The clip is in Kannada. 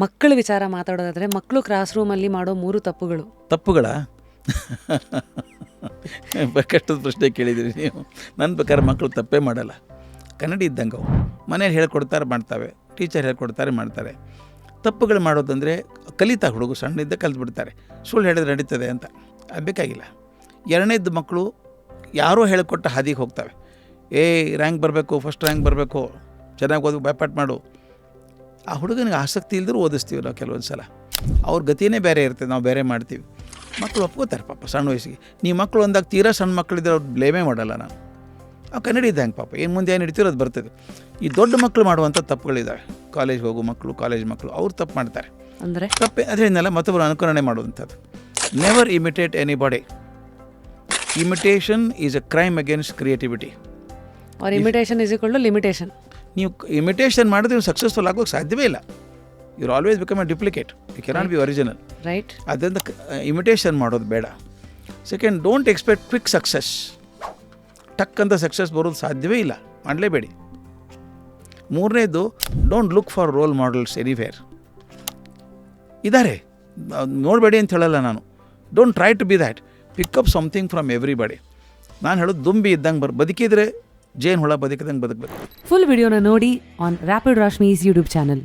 ಮಕ್ಕಳ ವಿಚಾರ ಮಾತಾಡೋದಾದರೆ ಮಕ್ಕಳು ಕ್ಲಾಸ್ ರೂಮಲ್ಲಿ ಮಾಡೋ 3 ತಪ್ಪುಗಳು. ತಪ್ಪುಗಳ ಕಷ್ಟದ ಪ್ರಶ್ನೆ ಕೇಳಿದಿರಿ ನೀವು. ನನ್ನ ಪ್ರಕಾರ ಮಕ್ಕಳು ತಪ್ಪೇ ಮಾಡಲ್ಲ, ಕನ್ನಡಿ ಇದ್ದಂಗೆ ಅವು. ಮನೇಲಿ ಹೇಳ್ಕೊಡ್ತಾರೆ ಮಾಡ್ತವೆ, ಟೀಚರ್ ಹೇಳ್ಕೊಡ್ತಾರೆ ಮಾಡ್ತಾರೆ. ತಪ್ಪುಗಳು ಮಾಡೋದಂದರೆ ಕಲಿತಾ ಹುಡುಗ ಸಣ್ಣಿದ್ದ ಕಲಿತ್ಬಿಡ್ತಾರೆ, ಸುಳ್ಳು ಹೇಳಿದ್ರೆ ನಡೀತದೆ ಅಂತ. ಅದು ಬೇಕಾಗಿಲ್ಲ. ಎರಡನೇದ್ದು ಮಕ್ಕಳು ಯಾರೋ ಹೇಳಿಕೊಟ್ಟ ಹಾದಿಗೆ ಹೋಗ್ತವೆ. ರ್ಯಾಂಕ್ ಬರಬೇಕು, ಫಸ್ಟ್ ರ್ಯಾಂಕ್ ಬರಬೇಕು, ಚೆನ್ನಾಗಿ ಓದಿ ಭಯಪಾಠ ಮಾಡು. ಆ ಹುಡುಗನಿಗೆ ಆಸಕ್ತಿ ಇಲ್ಲದರೂ ಓದಿಸ್ತೀವಿ ನಾವು ಕೆಲವೊಂದು ಸಲ. ಅವ್ರ ಗತಿಯೇ ಬೇರೆ ಇರ್ತದೆ, ನಾವು ಬೇರೆ ಮಾಡ್ತೀವಿ. ಮಕ್ಕಳು ಒಪ್ಕೋತಾರೆ ಪಾಪ ಸಣ್ಣ ವಯಸ್ಸಿಗೆ. ನೀವು ಮಕ್ಕಳು ಅಂದಾಗ ತೀರಾ ಸಣ್ಣ ಮಕ್ಕಳಿದ್ರೆ ಅವ್ರು ಬ್ಲೇಮೇ ಮಾಡಲ್ಲ ನಾನು. ಅವ್ರು ಕನ್ನಡಿ ಇದ್ದಂಗೆ ಪಾಪ, ಏನು ಮುಂದೆ ಏನು ಹಿಡ್ತಿರೋ ಅದು ಬರ್ತದೆ. ಈ ದೊಡ್ಡ ಮಕ್ಕಳು ಮಾಡುವಂಥ ತಪ್ಪುಗಳಿದ್ದಾವೆ. ಕಾಲೇಜ್ಗೆ ಹೋಗೋ ಮಕ್ಕಳು, ಕಾಲೇಜ್ ಮಕ್ಕಳು ಅವ್ರು ತಪ್ಪು ಮಾಡ್ತಾರೆ. ಅಂದರೆ ತಪ್ಪೆ ಅದರಿಂದೆಲ್ಲ ಮತ್ತೊಬ್ಬರು ಅನುಕರಣೆ ಮಾಡುವಂಥದ್ದು. Never imitate anybody. Imitation is a crime against creativity. ಅವ್ರ imitation is equal to limitation. ನೀವು ಇಮಿಟೇಷನ್ ಮಾಡಿದ್ರೆ ನೀವು ಸಕ್ಸಸ್ಫುಲ್ ಆಗೋಕ್ಕೆ ಸಾಧ್ಯವೇ ಇಲ್ಲ. You always become a duplicate, you cannot be original. Right. ಅದರಿಂದ ಇಮಿಟೇಷನ್ ಮಾಡೋದು ಬೇಡ. Second, don't expect quick success. ಟಕ್ ಅಂತ ಸಕ್ಸಸ್ ಬರೋದು ಸಾಧ್ಯವೇ ಇಲ್ಲ, ಮಾಡಲೇಬೇಡಿ. ಮೂರನೇದು, don't look for role models anywhere. ಇದ್ದಾರೆ, ನೋಡಬೇಡಿ ಅಂತ ಹೇಳಲ್ಲ ನಾನು. Don't try to be that. Pickup something from everybody. ನಾನು ಹೇಳೋದು ದುಂಬಿ ಇದ್ದಂಗೆ ಬದುಕಿದ್ರೆ ಜೇನು ಹುಳ ಬದುಕಿದಂಗೆ ಬದುಕಬೇಕು. ಫುಲ್ ವಿಡಿಯೋನ ನೋಡಿ ಆನ್ ರ್ಯಾಪಿಡ್ ರಾಶ್ಮೀಸ್ ಯೂಟ್ಯೂಬ್ ಚಾನಲ್.